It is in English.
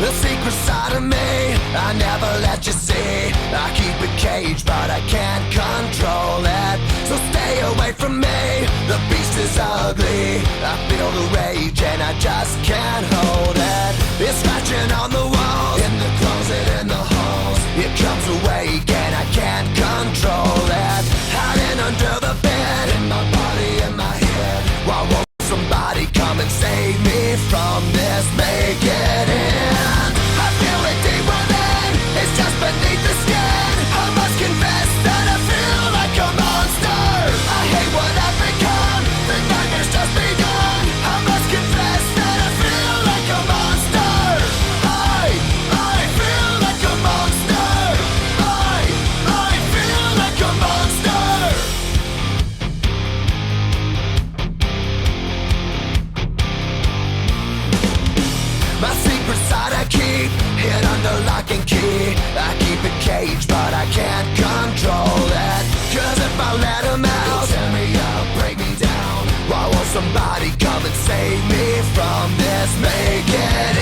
The secret side of me, I never let you see. I keep it caged, but I can't control it. So stay away from me, the beast is ugly. I feel the rage and I just can't hold it. It's scratching on the walls, in the closet, in the halls. It comes awake and I can't control it. Hiding under the bed, in my body, in my head. Why won't somebody come and save me from this? Make it end. I feel it deep within, it's just beneath the skin. I must confess that I feel like a monster. I hate what I've become, the nightmare's just begun. I must confess that I feel like a monster. I feel like a monster. I feel like a monster. My secret side I keep hid under lock and key. I keep it caged, but I can't control it. Cause if I let him out, he'll tear me up, break me down. Why won't somebody come and save me from this? Make it